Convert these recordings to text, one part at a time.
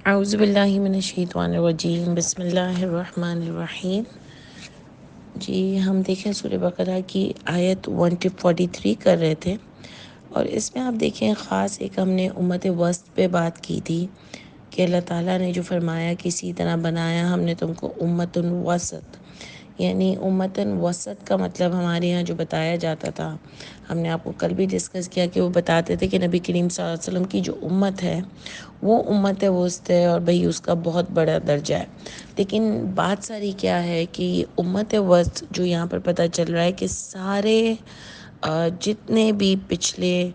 اعوذ باللہ من الشیطان الرجیم، بسم اللہ الرحمن الرحیم۔ جی ہم دیکھیں سورہ بقرہ کی آیت 143 کر رہے تھے، اور اس میں آپ دیکھیں خاص ایک ہم نے امت وسط پہ بات کی تھی کہ اللہ تعالیٰ نے جو فرمایا کسی طرح بنایا ہم نے تم کو امت وسط، یعنی امت وسط کا مطلب ہمارے یہاں جو بتایا جاتا تھا، ہم نے آپ کو کل بھی ڈسکس کیا کہ وہ بتاتے تھے کہ نبی کریم صلی اللہ علیہ وسلم کی جو امت ہے وہ امت وسط ہے، اور بھئی اس کا بہت بڑا درجہ ہے۔ لیکن بات ساری کیا ہے کہ یہ امت وسط جو یہاں پر پتہ چل رہا ہے کہ سارے جتنے بھی پچھلے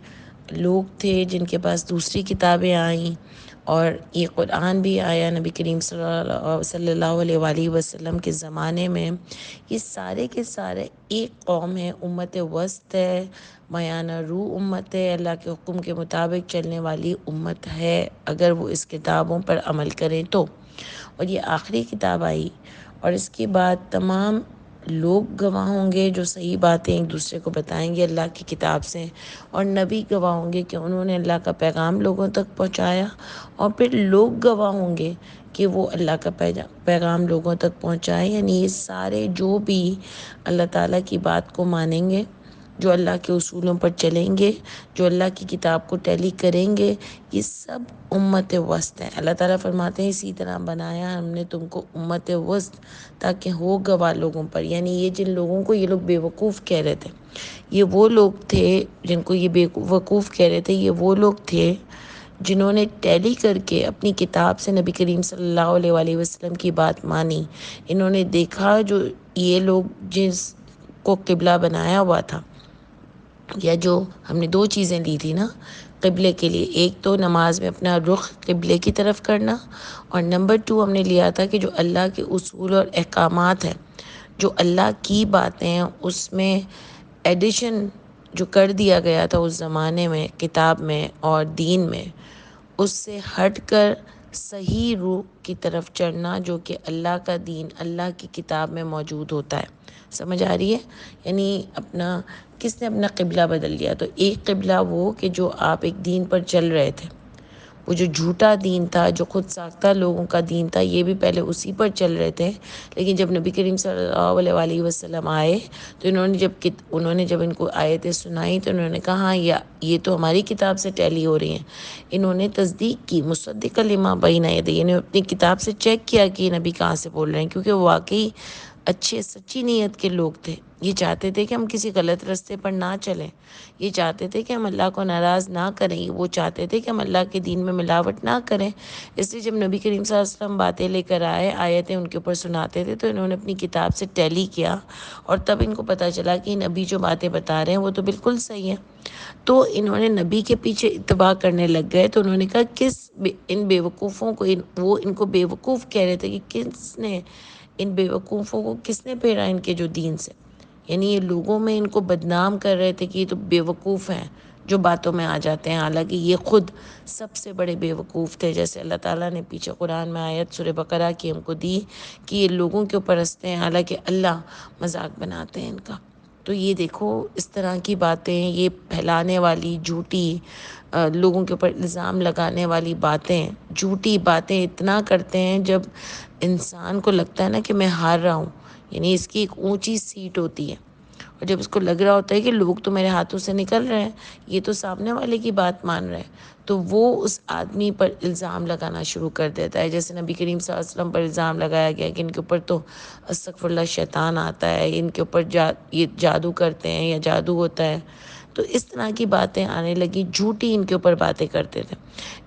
لوگ تھے جن کے پاس دوسری کتابیں آئیں اور یہ قرآن بھی آیا نبی کریم صلی اللہ علیہ وآلہ وسلم کے زمانے میں، یہ سارے کے سارے ایک قوم ہے، امت وسط ہے، میانہ رو امت ہے، اللہ کے حکم کے مطابق چلنے والی امت ہے اگر وہ اس کتابوں پر عمل کریں تو۔ اور یہ آخری کتاب آئی، اور اس کے بعد تمام لوگ گواہ ہوں گے جو صحیح باتیں ایک دوسرے کو بتائیں گے اللہ کی کتاب سے، اور نبی گواہ ہوں گے کہ انہوں نے اللہ کا پیغام لوگوں تک پہنچایا، اور پھر لوگ گواہ ہوں گے کہ وہ اللہ کا پیغام لوگوں تک پہنچائے۔ یعنی یہ سارے جو بھی اللہ تعالیٰ کی بات کو مانیں گے، جو اللہ کے اصولوں پر چلیں گے، جو اللہ کی کتاب کو ٹیلی کریں گے، یہ سب امت وسط ہیں۔ اللہ تعالیٰ فرماتے ہیں اسی طرح بنایا ہم نے تم کو امت وسط تاکہ ہو گواہ لوگوں پر۔ یعنی یہ جن لوگوں کو یہ لوگ بے وقوف کہہ رہے تھے، یہ وہ لوگ تھے جن کو یہ بے وقوف کہہ رہے تھے، یہ وہ لوگ تھے جنہوں نے ٹیلی کر کے اپنی کتاب سے نبی کریم صلی اللہ علیہ وآلہ وسلم کی بات مانی۔ انہوں نے دیکھا جو یہ لوگ جس کو قبلہ بنایا ہوا تھا، یا جو ہم نے دو چیزیں لی تھی نا قبلے کے لیے، ایک تو نماز میں اپنا رخ قبلے کی طرف کرنا، اور نمبر 2 ہم نے لیا تھا کہ جو اللہ کے اصول اور احکامات ہیں، جو اللہ کی باتیں ہیں، اس میں ایڈیشن جو کر دیا گیا تھا اس زمانے میں کتاب میں اور دین میں، اس سے ہٹ کر صحیح روح کی طرف چڑھنا جو کہ اللہ کا دین اللہ کی کتاب میں موجود ہوتا ہے۔ سمجھ آ رہی ہے؟ یعنی کس نے اپنا قبلہ بدل لیا؟ تو ایک قبلہ وہ کہ جو آپ ایک دین پر چل رہے تھے، وہ جو جھوٹا دین تھا، جو خود ساختہ لوگوں کا دین تھا، یہ بھی پہلے اسی پر چل رہے تھے، لیکن جب نبی کریم صلی اللہ علیہ وآلہ وسلم آئے تو انہوں نے جب ان کو آیتیں سنائی تو انہوں نے کہا ہاں یہ تو ہماری کتاب سے ٹیلی ہو رہی ہیں۔ انہوں نے تصدیق کی، مصدق لما بین یدیہ، انہوں نے اپنی کتاب سے چیک کیا کہ یہ نبی کہاں سے بول رہے ہیں، کیونکہ وہ واقعی اچھے سچی نیت کے لوگ تھے۔ یہ چاہتے تھے کہ ہم کسی غلط راستے پر نہ چلیں، یہ چاہتے تھے کہ ہم اللہ کو ناراض نہ کریں، وہ چاہتے تھے کہ ہم اللہ کے دین میں ملاوٹ نہ کریں۔ اس لیے جب نبی کریم صلی اللہ علیہ وسلم باتیں لے کر آئے، آیتیں ان کے اوپر سناتے تھے، تو انہوں نے اپنی کتاب سے ٹیلی کیا، اور تب ان کو پتہ چلا کہ نبی جو باتیں بتا رہے ہیں وہ تو بالکل صحیح ہیں۔ تو انہوں نے نبی کے پیچھے اتباع کرنے لگ گئے۔ تو انہوں نے کہا ان بے وقوفوں کو وہ ان کو بے وقوف کہہ رہے تھے کہ ان بے وقوفوں کو کس نے پھیرا ان کے جو دین سے؟ یعنی یہ لوگوں میں ان کو بدنام کر رہے تھے کہ یہ تو بے وقوف ہیں جو باتوں میں آ جاتے ہیں، حالانکہ یہ خود سب سے بڑے بے وقوف تھے۔ جیسے اللہ تعالیٰ نے پیچھے قرآن میں آیت سورہ بقرہ کی ہم کو دی کہ یہ لوگوں کے اوپر ہنستے ہیں، حالانکہ اللہ مذاق بناتے ہیں ان کا۔ تو یہ دیکھو اس طرح کی باتیں، یہ پھیلانے والی جھوٹی لوگوں کے اوپر الزام لگانے والی باتیں، جھوٹی باتیں اتنا کرتے ہیں جب انسان کو لگتا ہے نا کہ میں ہار رہا ہوں، یعنی اس کی ایک اونچی سیٹ ہوتی ہے، اور جب اس کو لگ رہا ہوتا ہے کہ لوگ تو میرے ہاتھوں سے نکل رہے ہیں، یہ تو سامنے والے کی بات مان رہے ہیں، تو وہ اس آدمی پر الزام لگانا شروع کر دیتا ہے۔ جیسے نبی کریم صلی اللہ علیہ وسلم پر الزام لگایا گیا کہ ان کے اوپر تو استغفر اللہ شیطان آتا ہے، ان کے اوپر یہ جادو کرتے ہیں یا جادو ہوتا ہے۔ تو اس طرح کی باتیں آنے لگی، جھوٹی ان کے اوپر باتیں کرتے تھے۔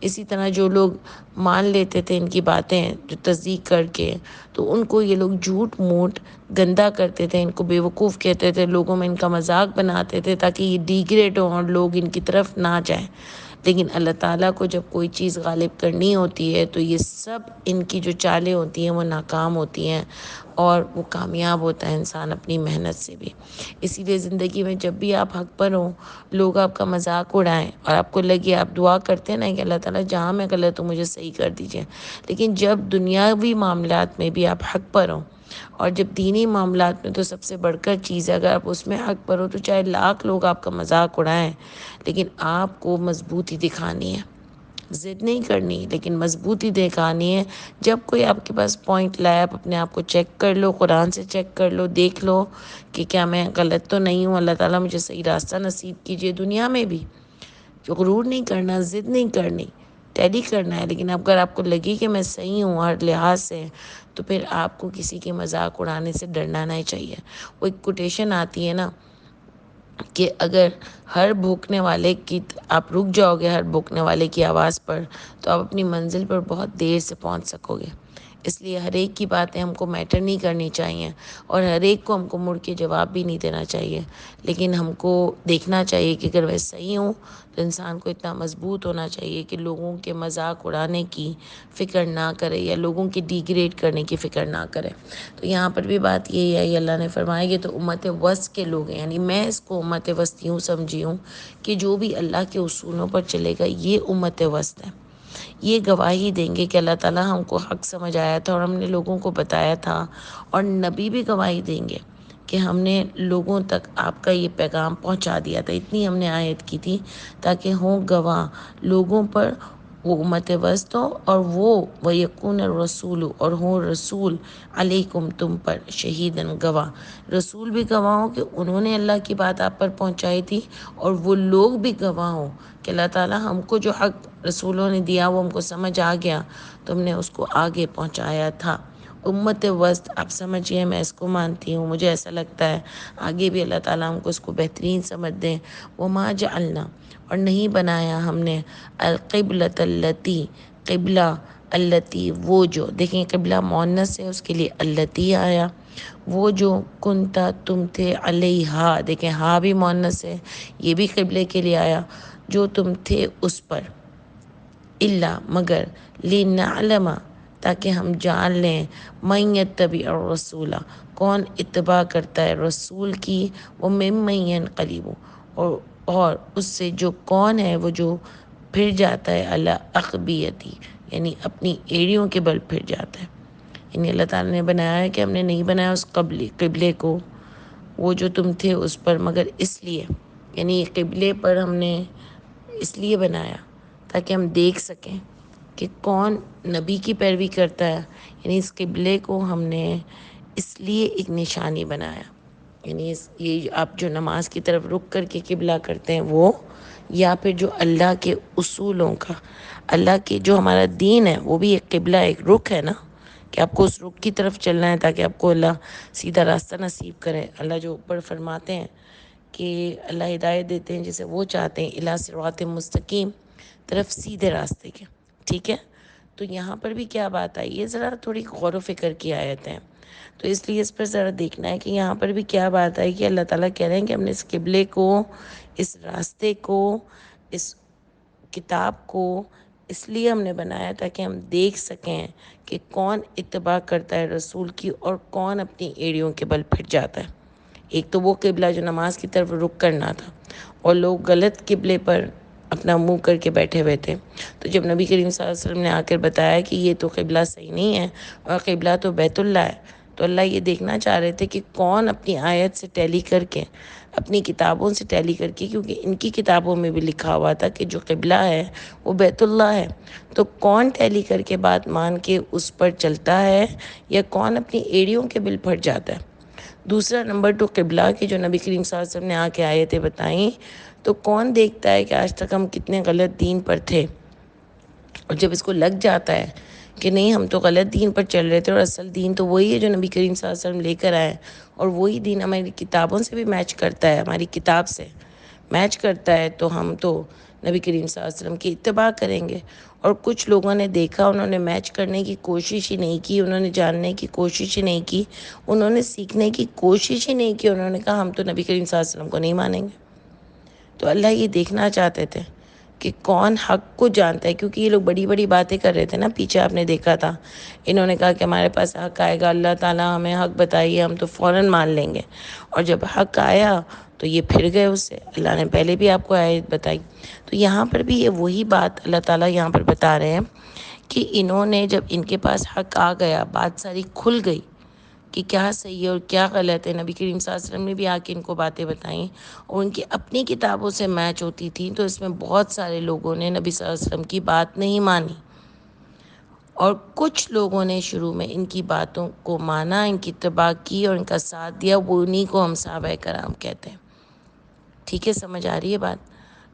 اسی طرح جو لوگ مان لیتے تھے ان کی باتیں جو تصدیق کر کے، تو ان کو یہ لوگ جھوٹ موٹ گندا کرتے تھے، ان کو بے وقوف کہتے تھے، لوگوں میں ان کا مذاق بناتے تھے تاکہ یہ ڈیگریڈ ہوں اور لوگ ان کی طرف نہ جائیں۔ لیکن اللہ تعالیٰ کو جب کوئی چیز غالب کرنی ہوتی ہے تو یہ سب ان کی جو چالیں ہوتی ہیں وہ ناکام ہوتی ہیں، اور وہ کامیاب ہوتا ہے انسان اپنی محنت سے بھی۔ اسی لیے زندگی میں جب بھی آپ حق پر ہوں، لوگ آپ کا مذاق اڑائیں اور آپ کو لگے، آپ دعا کرتے ہیں نا کہ اللہ تعالیٰ جہاں میں غلط ہوں مجھے صحیح کر دیجئے، لیکن جب دنیاوی معاملات میں بھی آپ حق پر ہوں، اور جب دینی معاملات میں تو سب سے بڑھ کر چیز ہے، اگر آپ اس میں حق پر ہو تو چاہے لاکھ لوگ آپ کا مذاق اڑائیں، لیکن آپ کو مضبوطی دکھانی ہے، ضد نہیں کرنی لیکن مضبوطی دکھانی ہے۔ جب کوئی آپ کے پاس پوائنٹ لائے آپ اپنے آپ کو چیک کر لو، قرآن سے چیک کر لو، دیکھ لو کہ کیا میں غلط تو نہیں ہوں، اللہ تعالیٰ مجھے صحیح راستہ نصیب کیجیے دنیا میں بھی۔ غرور نہیں کرنا، ضد نہیں کرنی، ٹیلی کرنا ہے، لیکن اگر آپ کو لگے کہ میں صحیح ہوں ہر لحاظ سے، تو پھر آپ کو کسی کے مذاق اڑانے سے ڈرنا نہیں چاہیے۔ وہ ایک کوٹیشن آتی ہے نا کہ اگر ہر بھوکنے والے کی آپ رک جاؤ گے ہر بھوکنے والے کی آواز پر، تو آپ اپنی منزل پر بہت دیر سے پہنچ سکو گے۔ اس لیے ہر ایک کی باتیں ہم کو میٹر نہیں کرنی چاہیے، اور ہر ایک کو ہم کو مڑ کے جواب بھی نہیں دینا چاہیے، لیکن ہم کو دیکھنا چاہیے کہ اگر میں صحیح ہوں تو انسان کو اتنا مضبوط ہونا چاہیے کہ لوگوں کے مذاق اڑانے کی فکر نہ کرے یا لوگوں کی ڈیگریڈ کرنے کی فکر نہ کرے۔ تو یہاں پر بھی بات یہی ہے، اللہ نے فرمایا کہ تو امت وسط کے لوگ ہیں، یعنی میں اس کو امت وسط یوں سمجھی ہوں کہ جو بھی اللہ کے اصولوں پر چلے گا یہ امت وسط ہے۔ یہ گواہی دیں گے کہ اللہ تعالیٰ ہم کو حق سمجھ آیا تھا اور ہم نے لوگوں کو بتایا تھا، اور نبی بھی گواہی دیں گے کہ ہم نے لوگوں تک آپ کا یہ پیغام پہنچا دیا تھا، اتنی ہم نے آیت کی تھی تاکہ ہوں گواہ لوگوں پر، وہ امت وسط ہو، اور وہ یکون الرسول، اور ہوں رسول علیکم تم پر شہیدن گواہ، رسول بھی گواہ ہوں کہ انہوں نے اللہ کی بات آپ پر پہنچائی تھی، اور وہ لوگ بھی گواہ ہوں کہ اللہ تعالیٰ ہم کو جو حق رسولوں نے دیا وہ ہم کو سمجھ آ گیا، تم نے اس کو آگے پہنچایا تھا۔ امت وسط آپ سمجھیے، میں اس کو مانتی ہوں، مجھے ایسا لگتا ہے آگے بھی اللہ تعالیٰ ہم کو اس کو بہترین سمجھ دیں۔ وما جعلنا، اور نہیں بنایا ہم نے، القبلۃ التی، قبلہ التی، وہ جو، دیکھیں قبلہ مؤنث ہے اس کے لیے التی آیا، وہ جو کنتا تم تھے علیہا، دیکھیں ہا بھی مؤنث ہے یہ بھی قبلے کے لیے آیا، جو تم تھے اس پر، الا مگر، لنعلم تاکہ ہم جان لیں، من یتبع الرسول کون اتباع کرتا ہے رسول کی، وہ ممن ینقلب، اور اس سے جو کون ہے وہ جو پھر جاتا ہے، اللہ عقبیتی یعنی اپنی ایڑیوں کے بل پھر جاتا ہے۔ یعنی اللہ تعالیٰ نے بنایا ہے کہ ہم نے نہیں بنایا اس قبلے کو، وہ جو تم تھے اس پر، مگر اس لیے، یعنی قبلے پر ہم نے اس لیے بنایا تاکہ ہم دیکھ سکیں کہ کون نبی کی پیروی کرتا ہے، یعنی اس قبلے کو ہم نے اس لیے ایک نشانی بنایا، یعنی یہ آپ جو نماز کی طرف رک کر کے قبلہ کرتے ہیں وہ، یا پھر جو اللہ کے اصولوں کا، اللہ کے جو ہمارا دین ہے وہ بھی ایک قبلہ، ایک رخ ہے نا، کہ آپ کو اس رخ کی طرف چلنا ہے تاکہ آپ کو اللہ سیدھا راستہ نصیب کرے۔ اللہ جو اوپر فرماتے ہیں کہ اللہ ہدایت دیتے ہیں جسے وہ چاہتے ہیں، الی صراط مستقیم، طرف سیدھے راستے کے، ٹھیک ہے۔ تو یہاں پر بھی کیا بات آئی ہے، ذرا تھوڑی غور و فکر کی آیت ہے، تو اس لیے اس پر ذرا دیکھنا ہے کہ یہاں پر بھی کیا بات آئی کہ اللہ تعالیٰ کہہ رہے ہیں کہ ہم نے اس قبلے کو، اس راستے کو، اس کتاب کو اس لیے ہم نے بنایا تاکہ ہم دیکھ سکیں کہ کون اتباع کرتا ہے رسول کی اور کون اپنی ایڑیوں کے بل پھٹ جاتا ہے۔ ایک تو وہ قبلہ جو نماز کی طرف رخ کرنا تھا، اور لوگ غلط قبلے پر اپنا منہ کر کے بیٹھے ہوئے تھے، تو جب نبی کریم صلی اللہ علیہ وسلم نے آ کر بتایا کہ یہ تو قبلہ صحیح نہیں ہے اور قبلہ تو بیت اللہ ہے، تو اللہ یہ دیکھنا چاہ رہے تھے کہ کون اپنی آیت سے ٹیلی کر کے، اپنی کتابوں سے ٹیلی کر کے، کیونکہ ان کی کتابوں میں بھی لکھا ہوا تھا کہ جو قبلہ ہے وہ بیت اللہ ہے، تو کون ٹیلی کر کے بات مان کے اس پر چلتا ہے، یا کون اپنی ایڑیوں کے بل پھٹ جاتا ہے۔ دوسرا نمبر ٹو قبلہ کہ جو نبی کریم صلی اللہ علیہ وسلم نے آ کے آیتیں بتائیں، تو کون دیکھتا ہے کہ آج تک ہم کتنے غلط دین پر تھے، اور جب اس کو لگ جاتا ہے کہ نہیں ہم تو غلط دین پر چل رہے تھے اور اصل دین تو وہی ہے جو نبی کریم صلی اللہ علیہ وسلم لے کر آئے، اور وہی دین ہماری کتابوں سے بھی میچ کرتا ہے، ہماری کتاب سے میچ کرتا ہے، تو ہم تو نبی کریم صلی اللہ علیہ وسلم کی اتباع کریں گے۔ اور کچھ لوگوں نے دیکھا، انہوں نے میچ کرنے کی کوشش ہی نہیں کی، انہوں نے جاننے کی کوشش ہی نہیں کی، انہوں نے سیکھنے کی کوشش ہی نہیں کی، انہوں نے کہا ہم تو نبی کریم صلی اللہ علیہ وسلم کو نہیں مانیں گے۔ تو اللہ یہ دیکھنا چاہتے تھے کہ کون حق کو جانتا ہے، کیونکہ یہ لوگ بڑی بڑی باتیں کر رہے تھے نا، پیچھے آپ نے دیکھا تھا انہوں نے کہا کہ ہمارے پاس حق آئے گا، اللہ تعالیٰ ہمیں حق بتائیے، ہم تو فوراً مان لیں گے، اور جب حق آیا تو یہ پھر گئے اس سے، اللہ نے پہلے بھی آپ کو آیت بتائی۔ تو یہاں پر بھی یہ وہی بات اللہ تعالیٰ یہاں پر بتا رہے ہیں کہ انہوں نے جب ان کے پاس حق آ گیا، بات ساری کھل گئی کہ کیا صحیح ہے اور کیا غلط ہے. نبی کریم صلی اللہ علیہ وسلم نے بھی آ کے ان کو باتیں بتائیں اور ان کی اپنی کتابوں سے میچ ہوتی تھیں. تو اس میں بہت سارے لوگوں نے نبی صلی اللہ علیہ وسلم کی بات نہیں مانی اور کچھ لوگوں نے شروع میں ان کی باتوں کو مانا، ان کی اتباع کی اور ان کا ساتھ دیا. وہ انہیں کو ہم صحابہ کرام کہتے ہیں. ٹھیک ہے، سمجھ آ رہی ہے بات؟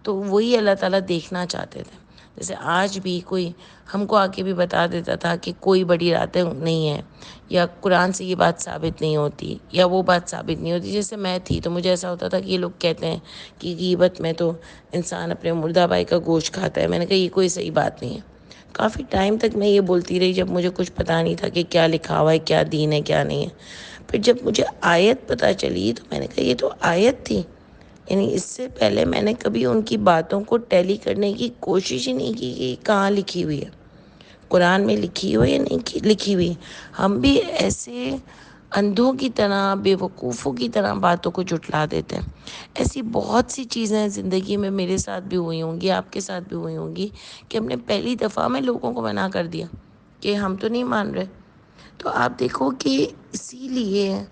تو وہی اللہ تعالیٰ دیکھنا چاہتے تھے. جیسے آج بھی کوئی ہم کو آ کے بھی بتا دیتا تھا کہ کوئی بڑی راتیں نہیں ہیں، یا قرآن سے یہ بات ثابت نہیں ہوتی، یا وہ بات ثابت نہیں ہوتی. جیسے میں تھی تو مجھے ایسا ہوتا تھا کہ یہ لوگ کہتے ہیں کہ غیبت میں تو انسان اپنے مردہ بھائی کا گوشت کھاتا ہے. میں نے کہا یہ کوئی صحیح بات نہیں ہے. کافی ٹائم تک میں یہ بولتی رہی جب مجھے کچھ پتہ نہیں تھا کہ کیا لکھا ہوا ہے، کیا دین ہے، کیا نہیں ہے. پھر جب مجھے آیت پتہ چلی تو میں نے کہا یہ تو آیت تھی. یعنی اس سے پہلے میں نے کبھی ان کی باتوں کو ٹیلی کرنے کی کوشش ہی نہیں کی کہ یہ کہاں لکھی ہوئی ہے، قرآن میں لکھی ہوئی یا نہیں لکھی ہوئی. ہم بھی ایسے اندھوں کی طرح، بے وقوفوں کی طرح باتوں کو جھٹلا دیتے ہیں. ایسی بہت سی چیزیں زندگی میں میرے ساتھ بھی ہوئی ہوں گی، آپ کے ساتھ بھی ہوئی ہوں گی، کہ ہم نے پہلی دفعہ میں لوگوں کو منع کر دیا کہ ہم تو نہیں مان رہے. تو آپ دیکھو کہ اسی لیے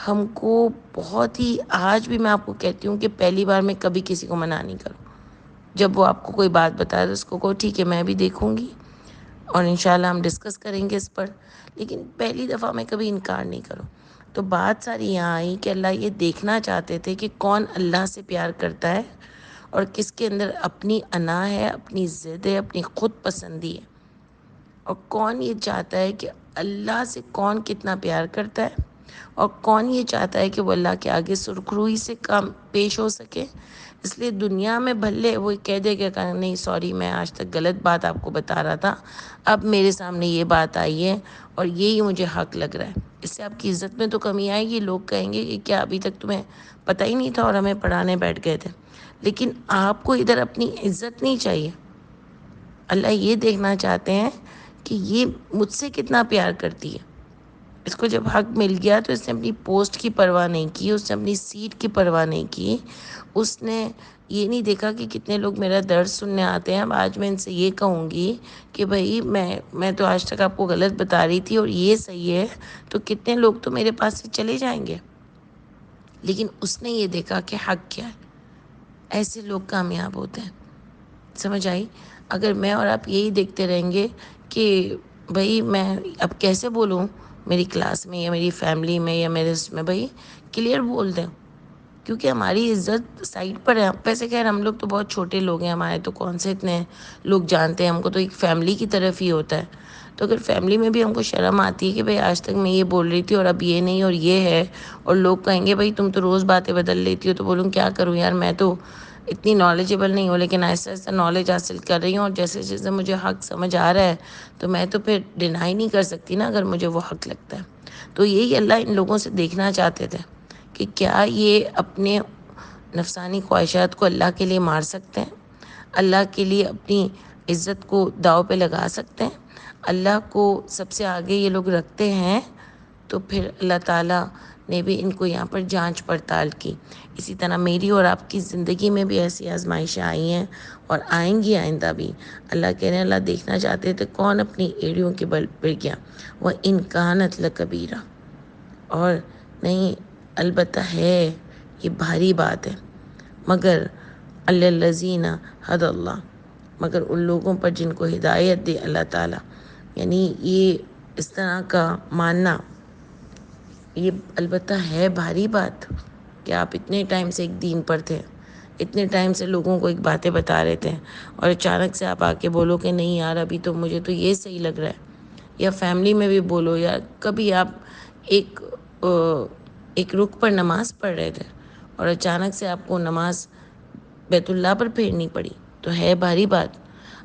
ہم کو بہت ہی، آج بھی میں آپ کو کہتی ہوں کہ پہلی بار میں کبھی کسی کو منع نہیں کروں. جب وہ آپ کو کوئی بات بتائے تو اس کو کہو ٹھیک ہے میں بھی دیکھوں گی اور انشاءاللہ ہم ڈسکس کریں گے اس پر، لیکن پہلی دفعہ میں کبھی انکار نہیں کروں. تو بات ساری یہاں آئی کہ اللہ یہ دیکھنا چاہتے تھے کہ کون اللہ سے پیار کرتا ہے اور کس کے اندر اپنی انا ہے، اپنی ضد ہے، اپنی خود پسندی ہے، اور کون یہ چاہتا ہے کہ اللہ سے کون کتنا پیار کرتا ہے، اور کون یہ چاہتا ہے کہ وہ اللہ کے آگے سرخروئی سے کام پیش ہو سکے. اس لیے دنیا میں بھلے وہ کہہ دے کہ نہیں سوری میں آج تک غلط بات آپ کو بتا رہا تھا، اب میرے سامنے یہ بات آئی ہے اور یہی مجھے حق لگ رہا ہے. اس سے آپ کی عزت میں تو کمی آئے گی. لوگ کہیں گے کہ کیا ابھی تک تمہیں پتہ ہی نہیں تھا اور ہمیں پڑھانے بیٹھ گئے تھے. لیکن آپ کو ادھر اپنی عزت نہیں چاہیے. اللہ یہ دیکھنا چاہتے ہیں کہ یہ مجھ سے کتنا پیار کرتی ہے. اس کو جب حق مل گیا تو اس نے اپنی پوسٹ کی پرواہ نہیں کی، اس نے اپنی سیٹ کی پرواہ نہیں کی. اس نے یہ نہیں دیکھا کہ کتنے لوگ میرا درد سننے آتے ہیں. اب آج میں ان سے یہ کہوں گی کہ بھائی میں تو آج تک آپ کو غلط بتا رہی تھی اور یہ صحیح ہے، تو کتنے لوگ تو میرے پاس سے چلے جائیں گے. لیکن اس نے یہ دیکھا کہ حق کیا ہے. ایسے لوگ کامیاب ہوتے ہیں. سمجھ آئی؟ اگر میں اور آپ یہی دیکھتے رہیں گے کہ بھائی میں اب کیسے بولوں میری کلاس میں یا میری فیملی میں یا میرے اس میں، بھائی کلیئر بول دیں، کیونکہ ہماری عزت سائڈ پر ہے. ویسے خیر ہم لوگ تو بہت چھوٹے لوگ ہیں، ہمارے تو کون سے اتنے لوگ جانتے ہیں. ہم کو تو ایک فیملی کی طرف ہی ہوتا ہے. تو اگر فیملی میں بھی ہم کو شرم آتی ہے کہ بھائی آج تک میں یہ بول رہی تھی اور اب یہ نہیں اور یہ ہے، اور لوگ کہیں گے بھائی تم تو روز باتیں بدل لیتی ہو، تو بولوں کیا کروں یار، میں تو اتنی نالجبل نہیں ہوں، لیکن ایسا ایسا نالج حاصل کر رہی ہوں اور جیسے جیسے مجھے حق سمجھ آ رہا ہے تو میں تو پھر ڈینائی نہیں کر سکتی نا اگر مجھے وہ حق لگتا ہے. تو یہی اللہ ان لوگوں سے دیکھنا چاہتے تھے کہ کیا یہ اپنے نفسانی خواہشات کو اللہ کے لیے مار سکتے ہیں، اللہ کے لیے اپنی عزت کو داؤ پہ لگا سکتے ہیں، اللہ کو سب سے آگے یہ لوگ رکھتے ہیں. تو پھر اللہ تعالیٰ نے بھی ان کو یہاں پر جانچ پڑتال کی. اسی طرح میری اور آپ کی زندگی میں بھی ایسی آزمائشیں آئی ہیں اور آئیں گی آئندہ بھی. اللہ کہہ رہے ہیں اللہ دیکھنا چاہتے تھے کون اپنی ایڑیوں کے بل پڑ گیا. وہ انکانت لکبیرہ، اور نہیں البتہ ہے یہ بھاری بات ہے، مگر الذین ھدی اللہ، مگر ان لوگوں پر جن کو ہدایت دے اللہ تعالیٰ. یعنی یہ اس طرح کا ماننا یہ البتہ ہے بھاری بات کہ آپ اتنے ٹائم سے ایک دین پر تھے، اتنے ٹائم سے لوگوں کو ایک باتیں بتا رہے تھے، اور اچانک سے آپ آ کے بولو کہ نہیں یار ابھی تو مجھے تو یہ صحیح لگ رہا ہے. یا فیملی میں بھی بولو، یا کبھی آپ ایک رخ پر نماز پڑھ رہے تھے اور اچانک سے آپ کو نماز بیت اللہ پر پھیرنی پڑی، تو ہے بھاری بات.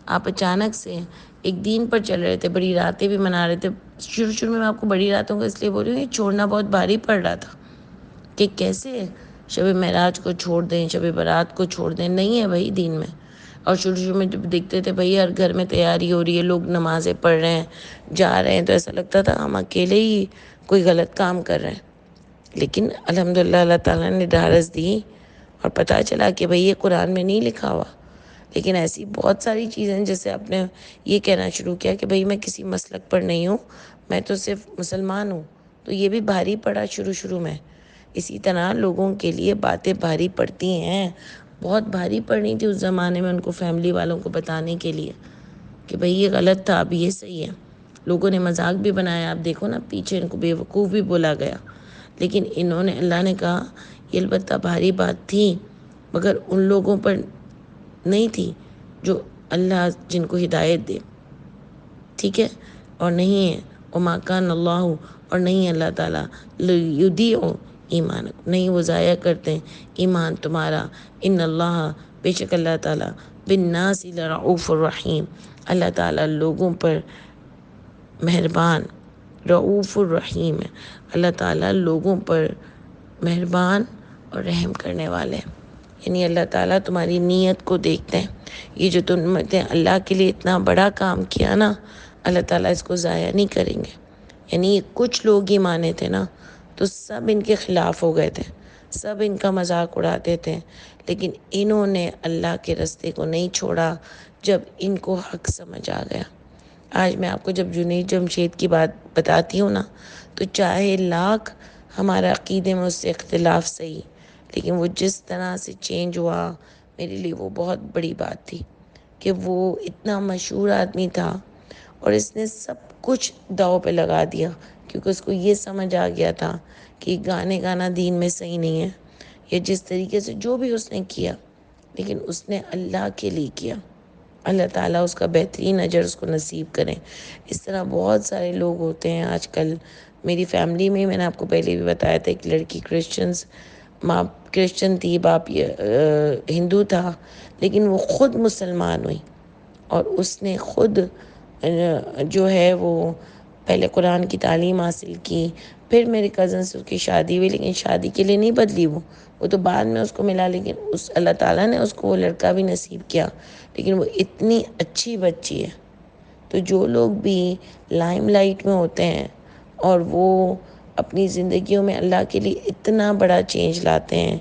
آپ اچانک سے ایک دین پر چل رہے تھے، بڑی راتیں بھی منا رہے تھے. شروع میں آپ کو بڑی راتوں کو اس لیے بول رہی ہوں یہ چھوڑنا بہت بھاری پڑ رہا تھا کہ کیسے شب معراج کو چھوڑ دیں، شب برات کو چھوڑ دیں. نہیں ہے بھائی دین میں. اور شروع میں جب دیکھتے تھے بھائی ہر گھر میں تیاری ہو رہی ہے، لوگ نمازیں پڑھ رہے ہیں، جا رہے ہیں، تو ایسا لگتا تھا ہم اکیلے ہی کوئی غلط کام کر رہے ہیں. لیکن الحمدللہ اللہ تعالیٰ نے ڈھارس دی اور پتہ چلا کہ بھئی یہ قرآن میں نہیں لکھا ہوا. لیکن ایسی بہت ساری چیزیں جیسے آپ نے یہ کہنا شروع کیا کہ بھئی میں کسی مسلک پر نہیں ہوں، میں تو صرف مسلمان ہوں، تو یہ بھی بھاری پڑا شروع میں. اسی طرح لوگوں کے لیے باتیں بھاری پڑتی ہیں. بہت بھاری پڑنی تھی اس زمانے میں ان کو فیملی والوں کو بتانے کے لیے کہ بھئی یہ غلط تھا، اب یہ صحیح ہے. لوگوں نے مذاق بھی بنایا. آپ دیکھو نا پیچھے ان کو بیوقوف بھی بولا گیا، لیکن انہوں نے، اللہ نے کہا یہ البتہ بھاری بات تھی مگر ان لوگوں پر نہیں تھی جو اللہ جن کو ہدایت دے. ٹھیک ہے، اور نہیں ہے وما کان اللہ، اور نہیں اللہ تعالیٰ لیضیع ایمانکم، نہیں وہ ضائع کرتے ہیں ایمان تمہارا. ان اللہ، بے شک اللہ تعالیٰ، بالناس لرؤوف الرحیم، اللہ تعالیٰ لوگوں پر مہربان رؤوف الرحیم ہے. اللہ تعالیٰ لوگوں پر مہربان اور رحم کرنے والے ہیں. یعنی اللہ تعالیٰ تمہاری نیت کو دیکھتے ہیں. یہ جو تم نے اللہ کے لیے اتنا بڑا کام کیا نا، اللہ تعالیٰ اس کو ضائع نہیں کریں گے. یعنی کچھ لوگ ہی مانے تھے نا، تو سب ان کے خلاف ہو گئے تھے، سب ان کا مذاق اڑاتے تھے، لیکن انہوں نے اللہ کے راستے کو نہیں چھوڑا جب ان کو حق سمجھ آ گیا. آج میں آپ کو جب جنید جمشید کی بات بتاتی ہوں نا، تو چاہے لاکھ ہمارا عقیدے میں اس سے اختلاف صحیح، لیکن وہ جس طرح سے چینج ہوا میرے لیے وہ بہت بڑی بات تھی کہ وہ اتنا مشہور آدمی تھا اور اس نے سب کچھ داؤ پہ لگا دیا، کیونکہ اس کو یہ سمجھ آ گیا تھا کہ گانے گانا دین میں صحیح نہیں ہے. یا جس طریقے سے جو بھی اس نے کیا، لیکن اس نے اللہ کے لیے کیا. اللہ تعالیٰ اس کا بہترین اجر اس کو نصیب کریں. اس طرح بہت سارے لوگ ہوتے ہیں آج کل. میری فیملی میں نے آپ کو پہلے بھی بتایا تھا، ایک لڑکی ماں کرسچن تھی، باپ ہندو تھا، لیکن وہ خود مسلمان ہوئی اور اس نے خود جو ہے وہ پہلے قرآن کی تعلیم حاصل کی. پھر میرے کزن سے اس کی شادی ہوئی، لیکن شادی کے لیے نہیں بدلی وہ تو بعد میں اس کو ملا، لیکن اللہ تعالیٰ نے اس کو وہ لڑکا بھی نصیب کیا. لیکن وہ اتنی اچھی بچی ہے. تو جو لوگ بھی لائم لائٹ میں ہوتے ہیں اور وہ اپنی زندگیوں میں اللہ کے لیے اتنا بڑا چینج لاتے ہیں،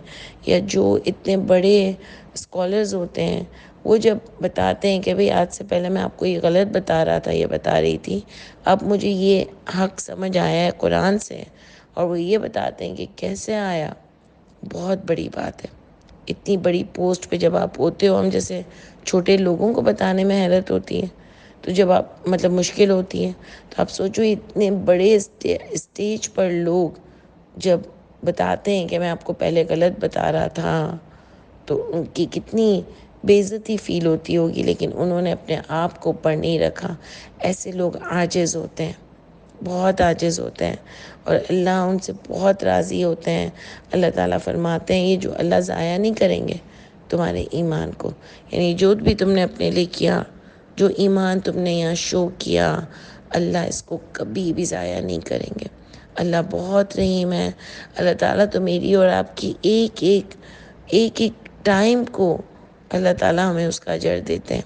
یا جو اتنے بڑے اسکالرز ہوتے ہیں، وہ جب بتاتے ہیں کہ بھئی آج سے پہلے میں آپ کو یہ غلط بتا رہا تھا، یہ بتا رہی تھی، اب مجھے یہ حق سمجھ آیا ہے قرآن سے، اور وہ یہ بتاتے ہیں کہ کیسے آیا، بہت بڑی بات ہے. اتنی بڑی پوسٹ پہ جب آپ ہوتے ہو، ہم جیسے چھوٹے لوگوں کو بتانے میں حیرت ہوتی ہے، تو جب آپ مشکل ہوتی ہے، تو آپ سوچو اتنے بڑے اسٹیج پر لوگ جب بتاتے ہیں کہ میں آپ کو پہلے غلط بتا رہا تھا، تو ان کی کتنی بے عزتی فیل ہوتی ہوگی. لیکن انہوں نے اپنے آپ کو اوپر نہیں رکھا. ایسے لوگ عاجز ہوتے ہیں، بہت عاجز ہوتے ہیں، اور اللہ ان سے بہت راضی ہوتے ہیں. اللہ تعالیٰ فرماتے ہیں یہ جو اللہ ضائع نہیں کریں گے تمہارے ایمان کو. یعنی جو بھی تم نے اپنے لیے کیا، جو ایمان تم نے یہاں شو کیا، اللہ اس کو کبھی بھی ضائع نہیں کریں گے. اللہ بہت رحیم ہے. اللہ تعالیٰ تو میری اور آپ کی ایک ایک ٹائم کو اللہ تعالیٰ ہمیں اس کا اجر دیتے ہیں.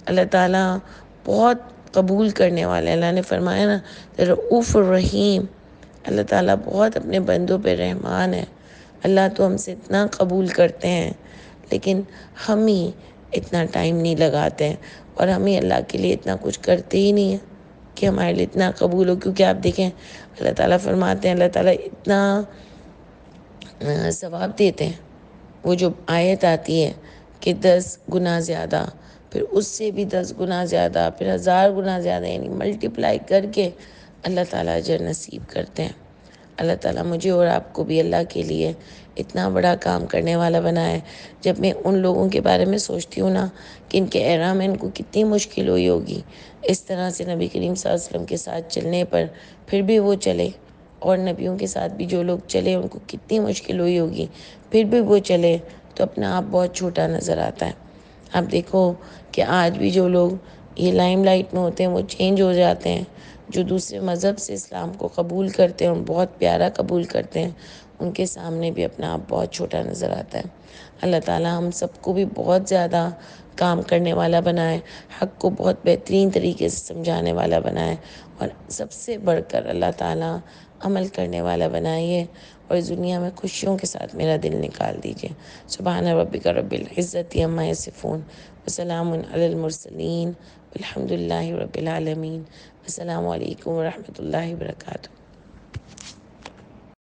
اللہ تعالیٰ بہت قبول کرنے والے ہیں. اللہ نے فرمایا نا رؤوف الرحیم، اللہ تعالیٰ بہت اپنے بندوں پہ رحمان ہے. اللہ تو ہم سے اتنا قبول کرتے ہیں، لیکن ہم ہی اتنا ٹائم نہیں لگاتے ہیں، اور ہم ہی اللہ کے لیے اتنا کچھ کرتے ہی نہیں ہیں کہ ہمارے لیے اتنا قبول ہو. کیونکہ آپ دیکھیں اللہ تعالیٰ فرماتے ہیں، اللہ تعالیٰ اتنا ثواب دیتے ہیں. وہ جو آیت آتی ہے کہ 10 گنا زیادہ، پھر اس سے بھی 10 گنا زیادہ، پھر 1000 گنا زیادہ، یعنی ملٹیپلائی کر کے اللہ تعالیٰ اجر نصیب کرتے ہیں. اللہ تعالیٰ مجھے اور آپ کو بھی اللہ کے لیے اتنا بڑا کام کرنے والا بنائے. جب میں ان لوگوں کے بارے میں سوچتی ہوں نا کہ ان کے احرا میں ان کو کتنی مشکل ہوئی ہوگی، اس طرح سے نبی کریم صلی اللہ علیہ وسلم کے ساتھ چلنے پر، پھر بھی وہ چلے، اور نبیوں کے ساتھ بھی جو لوگ چلے ان کو کتنی مشکل ہوئی ہوگی، پھر بھی وہ چلے، تو اپنا آپ بہت چھوٹا نظر آتا ہے. آپ دیکھو کہ آج بھی جو لوگ یہ لائم لائٹ میں ہوتے ہیں وہ چینج ہو جاتے ہیں. جو دوسرے مذہب سے اسلام کو قبول کرتے ہیں اور بہت پیارا قبول کرتے ہیں، ان کے سامنے بھی اپنا آپ بہت چھوٹا نظر آتا ہے. اللہ تعالیٰ ہم سب کو بھی بہت زیادہ کام کرنے والا بنائے، حق کو بہت بہترین طریقے سے سمجھانے والا بنائے، اور سب سے بڑھ کر اللہ تعالیٰ عمل کرنے والا بنائیے، اور اس دنیا میں خوشیوں کے ساتھ میرا دل نکال دیجیے. سبحان ربک رب العزت عما یصفون، وسلام علی المرسلین، والحمد للہ رب العالمین. السلام علیکم ورحمۃ اللہ وبرکاتہ.